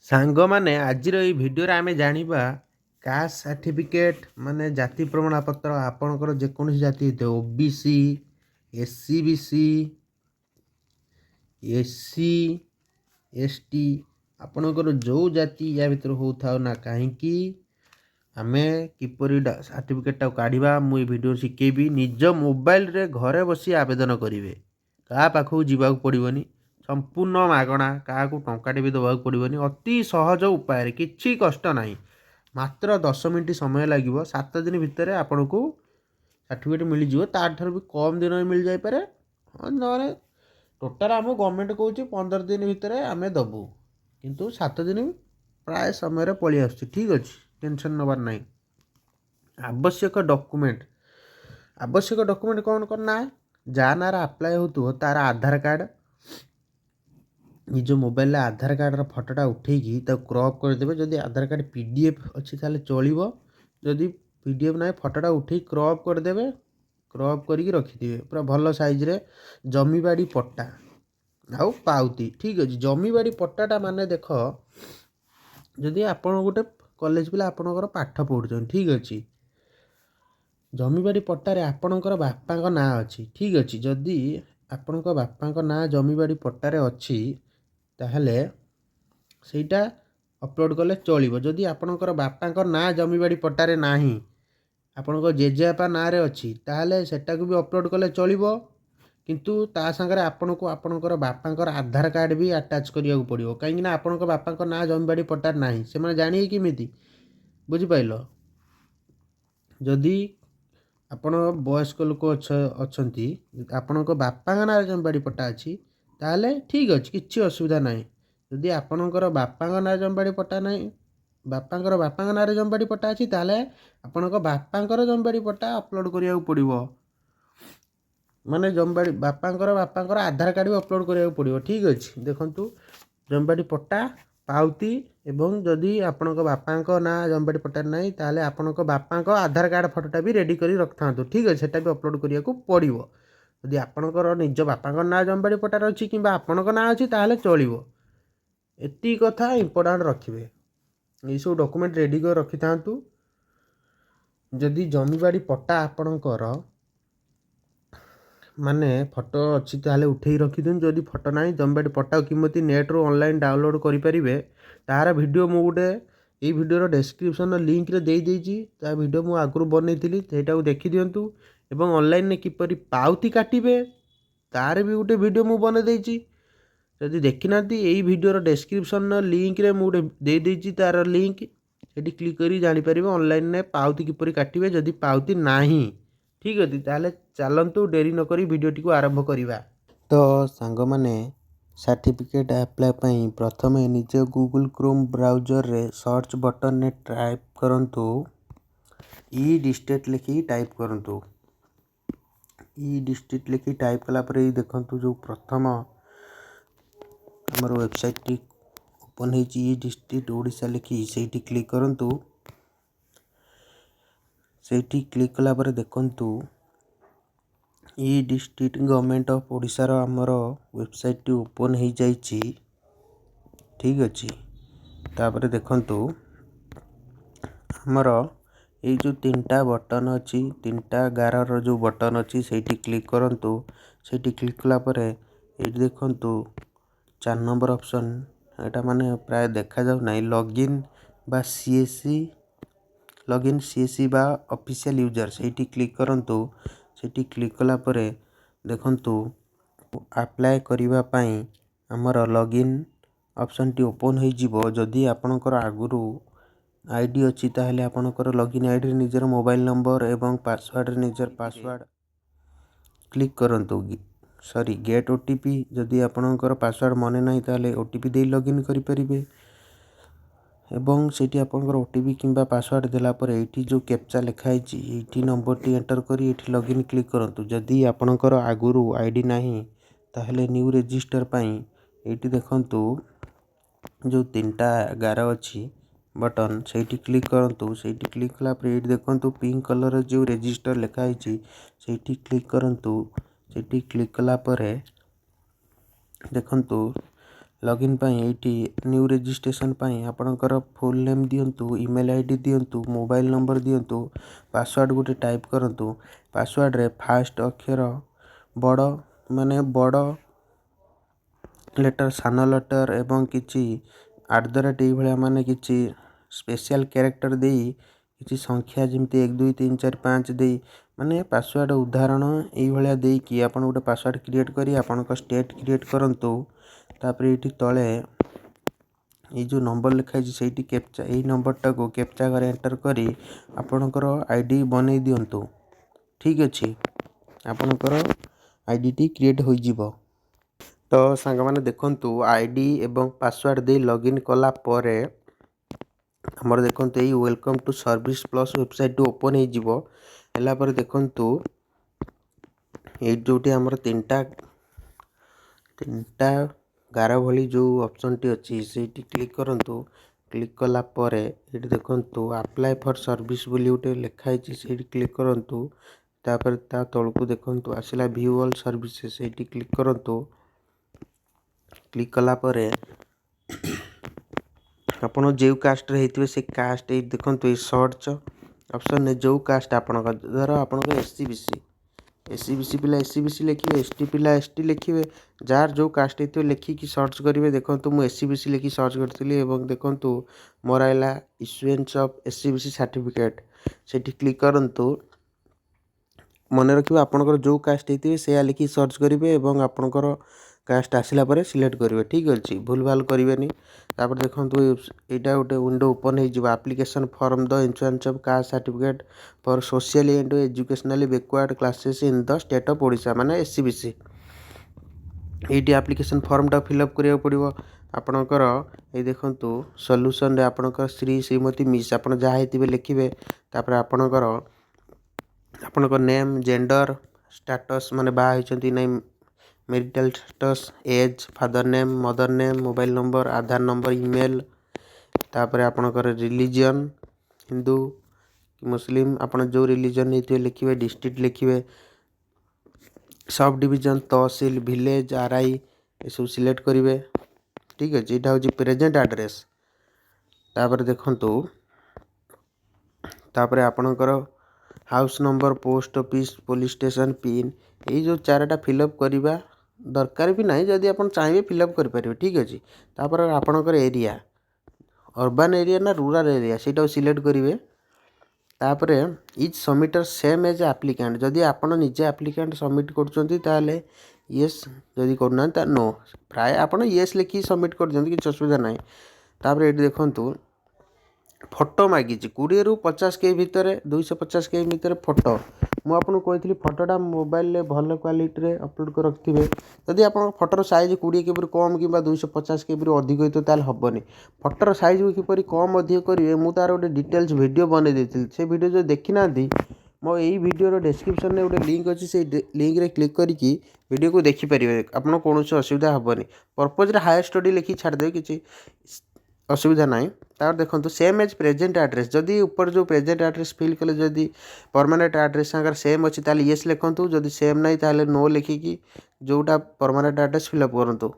सांग माने आजिर एई भिडियो रे आमे जानिबा कास्ट सर्टिफिकेट माने जाति प्रमाण पत्र आपणकर जेकोसी जाति हेते OBC SC BC SC ST आपणकर जो जाति या भितर होउथाउ ना काहेकि आमे किपरि सर्टिफिकेट टा काढिबा मु ए भिडियो शिखेबी निज मोबाइल रे घरे बसी आवेदन करिवे का पाखु जीवाक पड़िबनी संपूर्ण मागणा क्या टंकाटे भी दबाक पड़ोनी अति सहज उपाय किसी कष्ट ना मात्र 10 मिनिट समय लगे 7 दिन भितर आपन को सर्टिफिकेट मिल जाए तार भी कम दिन में मिल जापे ना टोटाल आम गवर्नमेंट कौच 15 दिन भितर आम दबू किंतु 7 दिन प्राय समय पलि आस ठीक अच्छे टेंशन नबार ना आवश्यक डॉक्यूमेंट कौन करना जहाँ नार आप्लाय हो तार आधार कार्ड निज मोबाइल आधार कार्ड फोटोटा उठेकी क्रॉप करदे जदि आधार कार्ड पीडीएफ अच्छी ताले चलो जदि पीडीएफ ना फोटोटा उठे क्रॉप करदे क्रॉप करके रखिथे पूरा भल साइज रे जमीबाड़ी पट्टा आउ पाउती ठीक अच्छे जमीबाड़ी पट्टाटा माने देख जदि आपण गोटे कॉलेज पिला आपणकर पाठ पढ़ुछन ठीक अच्छे जमीबाड़ी पट्टारे आपणकर बापा ना अच्छी ठीक अच्छे जदि आपणक बापा ना जमीबाड़ी पट्टारे अच्छी ताहले सेटा अपलोड कले चलिबो जदि आपणकर बापा ना जमीबाड़ी पट्टारे नाही आपणक जेजेबापा ना रे अच्छी ताहले सेटा को भी अपलोड कले चलिबो किंतु ता संगे आपनको आपणकर बापांकर आधार कार्ड भी अटैच करिया पड़ो कहीं ना आपणक बापा ना जमीबाड़ी पट्टार नाही से माने जानिए किमिति बुझी पाइलो जदि आपण वयस्क लोक अच्छी आपणक बापा ना जमीबाड़ी पट्टा अच्छी ताहले ठीक अच्छे किसी असुविधा ना जदि आपणकर बापा ना जमीबाड़ी पट्टा ना बापांकर बापा ना जमीबाड़ी पट्टा अच्छी ताहले आपणक बापांकर जमीबाड़ी पट्टा अपलोड करिया पड़ो माने जमीबाड़ी बापांकर आधार कार्ड भी अपलोड करिया पड़ो ठीक अच्छे देखंतु जमीबाड़ी पट्टा पाउती एवं जदि आपणक बापा ना जमीबाड़ी पट्टा नहीं ताहले आपणक बापा आधार कार्ड फोटोटा भी रेडी करी रखता ठीक अच्छे सेटा भी अपलोड करिया पड़ो जदि आपणकर निज बापा ना जमीबाड़ी पट्टार अच्छी कि आपणक ना अच्छी ताहले चलिबो एति कथा इम्पोर्टाट रखिए ये सब डॉक्यूमेंट रेडी कर रखि थांतु जदि जमीबाड़ी पट्टा आपणकर माने फोटो अच्छी ताहले उठेई रखि दिन जदि फोटो ना जमीबाड़ी पट्टा किमती नेट रो ऑनलाइन डाउनलोड करि परिबे तार वीडियो मु गुटे ये वीडियो डिस्क्रिप्शन लिंक रे दे देइची ता वीडियो मु आगु बनैतिली सेटा को देखि दियंतु एवं ऑनलाइन ने किपरि पाउती काटिबे तार भी गोटे वीडियो मु बने देइची जदि देखि नांती एई वीडियो डिस्क्रिप्शन लिंक रे मु दे देइची तार लिंक सेठी क्लिक करी जानि परिबे ऑनलाइन ने पाउती किपरि काटिबे जदि पाउती नाही ठीक अछि ताले चलंतु डेरी न करी वीडियोटी को आरंभ करिबा तो सांग माने सर्टिफिकेट अप्लाई पई प्रथमे निजे गूगल क्रोम ब्राउजर रे सर्च बटन ने टाइप करंतु ई डिस्ट्रिक्ट लिखी टाइप करंतु ई डिस्ट्रिक्ट लिखी टाइप कला पर देखंतु जो प्रथम हमर वेबसाइट टी ओपन हे ई डिस्ट्रिक्ट ओडिशा लिखी सेठी क्लिक करंतु सेठी क्लिक कला पर देखंतु ई डिस्ट्रिक्ट गवर्नमेंट ऑफ ओडिशा रो हमर वेबसाइट टी ओपन हो जाइछि ठीक अछि तापर देखंतु हमर ये जो तीनटा बटन अच्छी तीनटा गार जो बटन अच्छी सेठी क्लिक करंतु सेठी क्लिक कला परे ये देखंतु 4 नंबर ऑप्शन एटा माने प्राय देखा जाउ नै लॉगिन बा सीएससी लॉगिन सीएससी बा ऑफिशियल यूजर सेठी क्लिक करंतु सेठी क्लिक कला परे देखंतु अप्लाई करिवा पई हमर लॉगिन ऑप्शन टी ओपन हो जिवो जदि आपनकर आगुरु आईडी अच्छी ताहले आपनकर लॉगिन आईडी निजर मोबाइल नंबर एवं पासवर्ड निजर पासवर्ड क्लिक करंतु सॉरी गेट ओटीपी जदि आपनकर पासवर्ड मने नाही ताहले ओटीपी दे लॉगिन करि परिबे एवं सेठी आपनकर ओटीपी किंबा पासवर्ड देला पर एठी जो कैप्चा लिखा है एठी नंबर टी एंटर करी एठी लॉगिन क्लिक करंतु जदि आपनकर आगुरु आईडी नाही ताहले न्यू रजिस्टर पई एठी देखंतु जो तीनटा 11 अच्छी बटन सेठी क्लिक करंतु सेठी क्लिक कला पर एठी देखंतु पिंक कलर जो रजिस्टर लिखा है सेठी क्लिक करंतु सेठी क्लिक कला पर देखंतु लॉगिन पाई एटी न्यू रजिस्ट्रेशन पाई आपणकर फुल नेम दियंतु ईमेल आईडी दियंतु मोबाइल नंबर दियंतु पासवर्ड गोटे टाइप करंतु पासवर्ड रे फास्ट अक्षर बड़ माने बड़ लेटर सान लेटर एवं किछि @ एई भलिया माने किछि स्पेशल कैरेक्टर देई किछि संख्या जमती 1 2 3 4 5 देई माने पासवर्ड उदाहरण एई भलिया देई कि आपण गोटे पासवर्ड क्रिएट करी आपण स्टेट क्रिएट करंतु तापर ये तले ये जो नंबर लिखाई से कैप्चा यही नंबरटा को कैप्चा कर एंटर करी आपणकर आईडी बनै दियंतु। ठीक अच्छे आपणकर आईडी टी क्रिएट हो जिवो। तो सांग माने देखंतु आईडी एवं पासवर्ड दे लॉगिन कला परे हमर देखंतु ये welcome to Service Plus website open हो जिवो। एला पर देखंतु ये जोटी हमर तीनटा गार भली जो ऑप्शन टी अच्छी से क्लिक करंतु। क्लिक कला परे ये देखंतु अप्लाई फॉर सर्विस बोली गोटे लिखाई से क्लिक करंतु। तापर ता तळकु देखंतु आसिला व्यू ऑल सर्विसेस से क्लिक करंतु। क्लिक कला परे आपण जो कास्ट रे हेतिबे से कास्ट ए देखंतु ए सर्च ऑप्शन ने जो कास्ट आपण धर आपण एससीबीसी पिला एससीबीसी लिखिए एसटी पिला एसटी लिखिए जार जो कास्ट हेतु लिखिकी सर्च करेंगे। देखो मुझे एससीबीसी लिखि सर्च करी और देखो मोर आइला इश्यूएंस ऑफ एससीबीसी सर्टिफिकेट से क्लिक करंतु। मन रखिए आपंकर जो कास्ट होते से लिखि सर्च करेंगे और आपंकर कास्ट आसला पर सिलेक्ट करेंगे। ठीक अच्छे भूल भाल करेंगे। तापर देखो यहाँ गोटे विंडो ओपन हो application form the insurance of caste certificate for socially and educationally backward classes in the state of Odisha माने एससीबीसी। ये एप्लिकेशन फॉर्मटा फिलअप करिया पड़िबो आपणकर। ये देखंतु सॉल्यूशन रे आपणकर श्री श्रीमती मिस आपण जहाँ हेतिबे लिखिबे। तापर आपणकर नेम जेंडर स्टेटस माने बा होइचंती नै marital status age father name mother name mobile number Aadhaar number email. तापर आपणकर रिलीजन हिंदू मुस्लिम आपण जो रिलीजन हेतिबे लिखिबे। डिस्ट्रिक्ट लिखिबे सब डिवीजन तहसील विलेज आरआई ये सब सिलेक्ट करेंगे। ठीक अच्छे यहाँ हूँ प्रेजेंट एड्रेस। तापर देखंतु तापर आपणकर house number post office police station pin ये जो चारटा फिलअप करवा दरकार भी नहीं जदि आप चाहिए फिलअप करेंगे। ठीक अच्छे तापर आपणकर एरिया अर्बन एरिया ना रूरल एरिया से सिलेक्ट करेंगे। तापर is submitter same as applicant जदि आप निजे एप्लिकेंट सबमिट कर येस जदि करना नो प्राय आप येस लिखि सबमिट कर दिखाँ कि असुविधा ना। तापर ये देखो फोटो मागी 20 ରୁ 50 के भितर 250 के भितर फोटो मुझे कही फोटोटा मोबाइल भल क्वालिटी अपलोड कर रखिए। जदि आप फोटोर साइज 20 के कम कि 250 के अधिक होता है हेनी। फोटोर साइज को किपर कम अधिक करेंगे मुझे तार गोटे डिटेल्स वीडियो बन देती से वीडियो जो देखी ना मो यही वीडियो डिस्क्रिप्शन में गोटे लिंक अच्छी से लिंक रे क्लिक करके वीडियो को देखिपारे आपन कौन असुविधा हेनी। पर्पज हायर स्टडी लिखि छाड़दे कि असुविधा ना। तार देखो सेम एज प्रेजेंट एड्रेस जदि ऊपर जो प्रेजेंट एड्रेस फिल कले जदि परमानेंट एड्रेस सागर सेम अच्छी ताले येस लिखंतु जदि सेम नहीं ताले नो लिखिकी जोटा परमानेंट एड्रेस फिलअप करंतु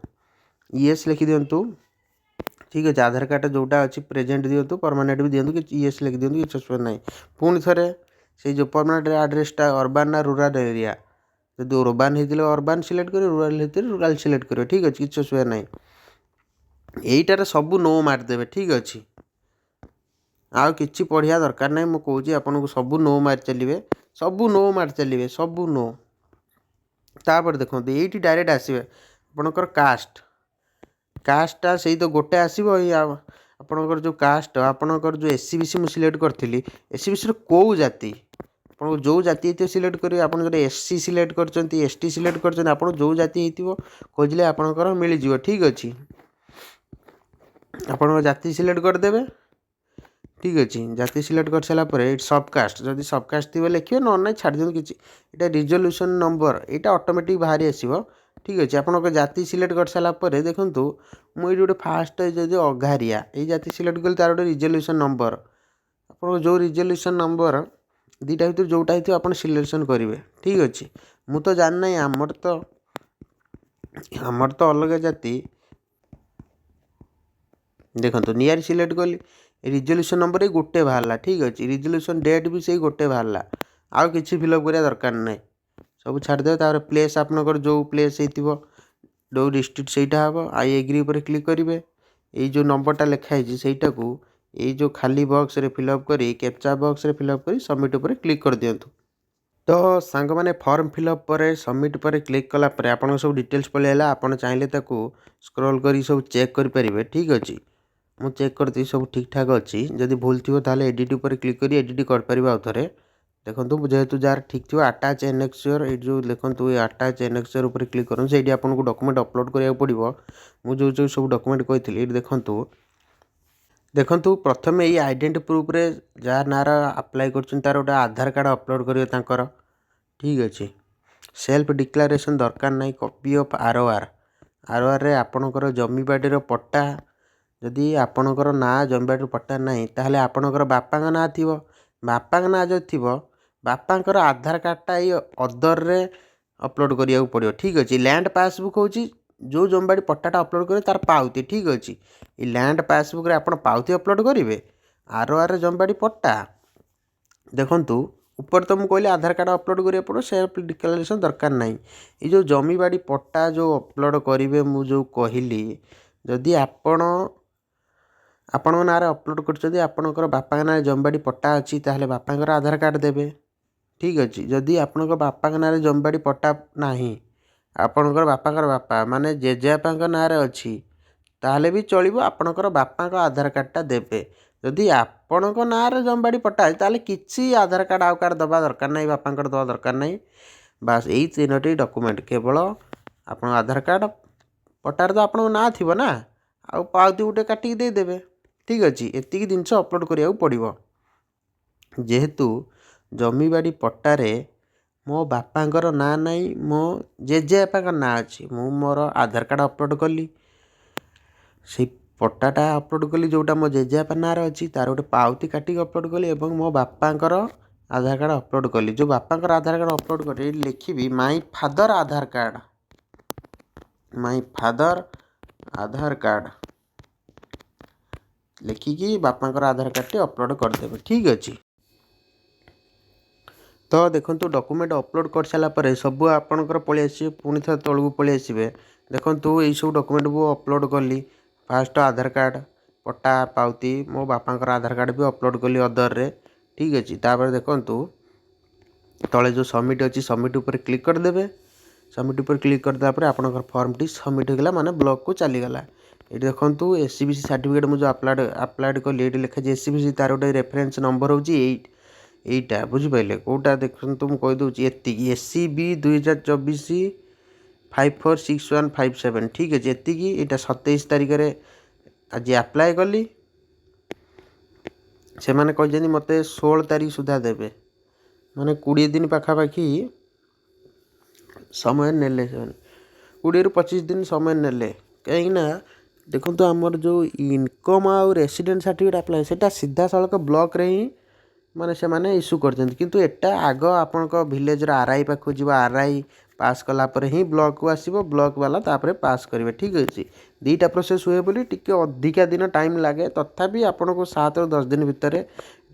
येस लिखि दियंतु। ठीक अच्छे आधार कार्ड जोटा अच्छी प्रेजेंट दियंतु परमानेंट भी दियंतु कि येस लिखि दियंतु कि असुविधा नहीं। पुणी थे से जो परमानेंट एड्रेसटा अर्बान ना रूरल एरिया जब अर्बान होते अर्बान सिलेक्ट करेंगे रूरल होते रूरल सिलेक्ट करेंगे। ठीक अच्छे किसी असुविधा नहीं। यहीटार सबू नो मारिदेवे। ठीक अच्छे आउ कि पढ़िया दरकार ना मुझे कौच आपन को सबू नो मारी चलिए सबू नो मारी चलिए सबू नो। तापर देखो ये डायरेक्ट आसवे आपणकर कास्ट कास्टा से तो गोटे आसो आपणकर जो कास्ट आपणकर जो एससीबीसी मुझे सिलेक्ट करी एससीबीसी कौ जाति आप जो जाति होती सिलेक्ट करेंगे। आप जो एससी सिलेक्ट कर एसटी सिलेक्ट कर आप जो जाति हो खोजले आपणकर मिल जाए। ठीक अच्छे आप जाति सिलेक्ट करदे। ठीक अच्छे जाति सिलेक्ट कर सारापर सबकास्ट जदि सबकास्ट थी लिखिए ना ना छाड़ दिखाँ कि यहाँ रिजोल्यूशन नंबर यहाँ ऑटोमेटिक बाहरी आसो। ठीक अच्छे आप जाति सिलेक्ट कर सारापर देखूँ मुझे गोटे फास्ट जो अघारिया ये जाति सिलेक्ट कली तार गोटे रिजोल्यूशन नंबर आप जो रिजोल्यूशन नंबर दुईटा भर जोटा हो आप सिलेक्शन करेंगे। ठीक अच्छे मु तो जानना आमर तो अलग जाति देखो नियर सिलेक्ट कली रिजोल्यूशन नंबर ही गोटे बाहर ठीक अच्छे रिजोल्यूशन डेट भी से गोटे बाहर आउ कि फिलअप करा दरकार ना सब छाड़दे तापर प्लेस आपनकर जो प्लेस हो जो डिस्ट्रिक्ट सेटा हम आई एग्री पर क्लिक करेंगे ये जो नंबरटा लिखाई सेटा को ये जो खाली बॉक्स रे फिलअप करी कैप्चा बॉक्स रे फिलअप करी सबमिट पर क्लिक कर दिंतु। तो सांग मैंने फॉर्म फिलअप पर सबमिट पर क्लिक कला पर आपन सब डिटेल्स पलि आला आपन चाहिए ताकू स्क्रॉल करी सब चेक करेंगे ठीक अच्छे मु चेक करती सब ठीक ठाक अच्छी जदि भूल थी ताले एडिट पर क्लिक करी एडिट कर पारिबा आउ थरे देखो जेहेतु जार ठीक थी अटैच एनेक्सर ये जो देखो ये अटैच एनेक्सर उपर क्लिक करूँ से आपको डॉक्यूमेंट अपलोड करा पड़ो मुझे जो सब डॉक्यूमेंट कही ये देखो प्रथम ये आइडेंटिटी प्रूफ रे जार नार अप्लाई कर तार गोटे आधार कार्ड अपलोड करेंगे ठीक अच्छे सेल्फ डिक्लेरेशन दरकार नहीं कॉपी ऑफ आर रे आपणकर जमीबाड़ी पट्टा जदि आपणकर ना जमीबाड़ी पट्टा नहीं ताहले आपणकर बापा ना थी बापा ना जो थी बापांकर आधार कार्डटा ये अदर रे अपलोड करिया पड़ो ठीक अच्छे लैंड पासबुक हूँ जो जमीबाड़ी पट्टाटा अपलोड करेंगे तार पाउती ठीक अच्छे ये लैंड पासबुक रे आप पाउती अपलोड करेंगे आर जमीबाड़ी पट्टा देखु ऊपर तो मुझे कहली आधार कार्ड अपलोड करिया पड़ो सेल्फ डिक्लेरेशन दरकार नहीं ये जो जमीबाड़ी पट्टा जो अपलोड करेंगे मुझे कहली जदि आपण ना अपलोड कर आपणकर बापा ना जमीबाड़ी पट्टा अच्छी ताहले बापांकर आधार कार्ड देवे ठीक अच्छे जदि आपण बापा ना जमीबाड़ी पट्टा ना आपणकर बापांकर बापा माने जेजेबापा ना अच्छी ताहले भी चलो आपणकर बापा आधार कार्डटा देवे जदि आपण ना जमीबाड़ी पट्टा ताहले किसी आधार कार्ड आउ कार दबा दरकार नहीं बापांकर दबा दरकार नहीं बास यही 3टी डॉक्यूमेंट केवल आप आधार कार्ड पट्टार तो आपन ना थी ना आउ पाउती गोटे काटिक देदेवे ठीक अच्छे एतिक जिनस अपलोड करा पड़ो जेहेतु जमीबाड़ी पट्टारे मो बापांकर ना नहीं मो जेजेबापा ना अच्छी मु मोर आधार कार्ड अपलोड कली से पट्टाटा अपलोड कली जोटा मो जेजेबापा ना अच्छी तार गोटे पाउती काटिक अपलोड कली एवं मो बापांकर आधार कार्ड अपलोड कली जो बापांकर आधार कार्ड अपलोड करी लिखी माई फादर आधार कार्ड लिखिकी बापांकर आधार कार्ड टी अपलोड करदेवे ठीक अच्छे। तो देखो डॉक्यूमेंट अपलोड कर सारापर सब आपणकर पलि आसे पुणी थे तलू पलि आसवे देखो यही सब डॉक्यूमेंट को अपलोड कली फास्ट आधार कार्ड पट्टा पाउती मो बापांकर आधार कार्ड भी अपलोड कली अदर रे ठीक अच्छे तापर देखो तले जो सबमिट अच्छी सबमिट उपर क्लिक करदे सबमिट उपर क्लिक करदेपर आपणकर फॉर्म टी सबमिट होगा माने ब्लॉक को चलीगला ये देखो एससीबीसी सर्टिफिकेट मुझे अप्लाइड कली ये लिखा एससीबीसी तार गोटे रेफरेन्स नंबर हूँ यहीटा बुझिपारे कौटा देखो मुझे कहीदे ये एससीबी 2024 546157 ठीक अच्छे एतिकी यहाँ 27 तारिख में आज अप्लाई कली से मैंने कहते मत 16 तारिख सुधा देवे माने 20 दिन पाखापाखि समय नेले 20 ରୁ 25 दिन समय नेले कहीं देखो तो आमर जो इनकम आउ रेसिडेंट सर्टिफिकेट अप्लाई से सीधा सड़क ब्लॉक रे ही माने से माने इश्यू करते किंतु एटा आग आपण विलेज आरआई पाखु जीव आरआई पास कलापर ही ब्लॉक को आसो ब्लॉक वाला तापर पास करेंगे ठीक अच्छे 2टा प्रोसेस हुए बोली टिके अधिका दिन टाइम लगे तथापि आपन को 7 ରୁ 10 दिन भितर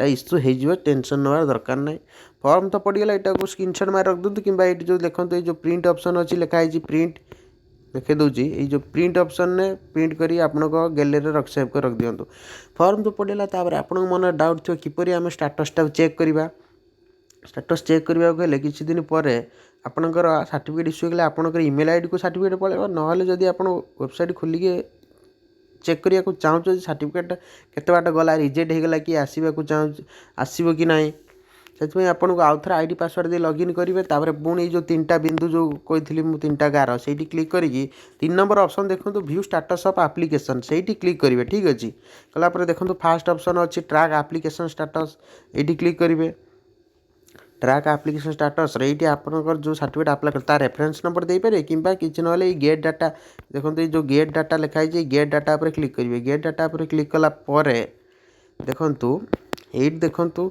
इश्यू हो टेंशन नवार दरकार ना फॉर्म तो पड़गला यहाँ को स्क्रीनशॉट मार रख दूँ कि ये जो देखो ये जो प्रिंट ऑप्शन अच्छी लिखाई प्रिंट देखे दूसरी ये जो प्रिंट ऑप्शन ने प्रिंट करी आपण गैलरी रख सेव कर रख दिंतु फॉर्म तो पड़ेगा तापर आपण मन डाउट थो किपरि आम स्टाटसटा चेक करवा स्टाटस चेक करने को किसी दिन पर आपणकर सर्टिफिकेट इश्यू होगा आपणकर ईमेल आईडी को सर्टिफिकेट पड़ेगा ना जदि आप वेबसाइट खोलिके चेक करने को चाहूँ सर्टिफिकेट केते बाट गला रिजेक्ट होगा कि आसवाक चाहूँ आसब कि ना से आपको आउ थे आईडी पासवर्ड दे लॉगिन करेंगे तापर पुणी जो 3टा बिंदु जो कही 3टा गार से क्लिक करी 3 नंबर ऑप्शन देखो व्यू स्टाटस ऑफ एप्लिकेशन से क्लिक करेंगे ठीक अच्छे कलापर देखो फास्ट ऑप्शन अच्छी ट्रैक एप्लिकेशन स्टाटस ये क्लिक करेंगे ट्रैक एप्लिकेशन स्टाटस ये आपंकर जो सर्टिफिकेट अप्लाई कर रेफरेन्स नंबर दे पारे कि ना गेट डाटा देखो ये जो गेट डाटा लिखाई गेट डाटा पर क्लिक करेंगे गेट डाटा पर क्लिक कला देखु ये देखु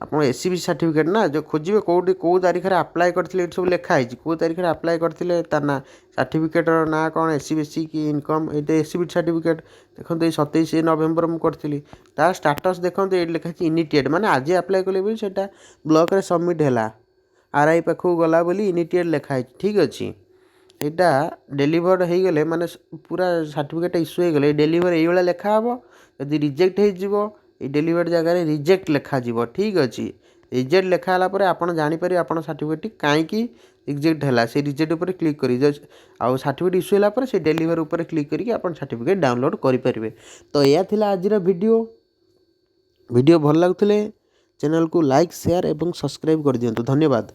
ଆପଣ एससीबीसी सर्टिफिकेट ना जो खोजे कौटी कौ तारीख में अप्लाई करते सब लिखाई कौ तारीख में अप्लाई करते तार ना सर्टिफिकेट ना कौन एससीबीसी कि इनकम ये एससीबीसी सर्टिफिकेट देखो ये 27 नवेम्बर मुझे तार स्टाटस देखो ये लिखाई इनिटिएट माने आज अप्लाई कले बोली सेटा ब्लॉक रे सबमिट है आरआई पाखक गला बोली इनिटिएट लिखाई ठीक अच्छे यहाँ डेलीवर्ड हो गले माने पूरा सर्टिफिकेट इश्यू हो गले डेलीवर ये लिखा हे जदि रिजेक्ट हो डेलीवर्ड जगह रिजेक्ट लिखा ठीक अच्छे रिजेक्ट लिखाला आपड़ जापर आप सर्टिफिकेट कहीं रिजेक्ट है से रिजेक्ट उपर क्लिक कर आउ सर्टिफिकेट इश्यू है से डेलीवर उपर क्लिक करके आप सर्टिफिकेट डाउनलोड करेंगे। तो यह थिला आजिर वीडियो भल लगुले चैनल को लाइक शेयर और सब्सक्राइब कर दियंतु। धन्यवाद।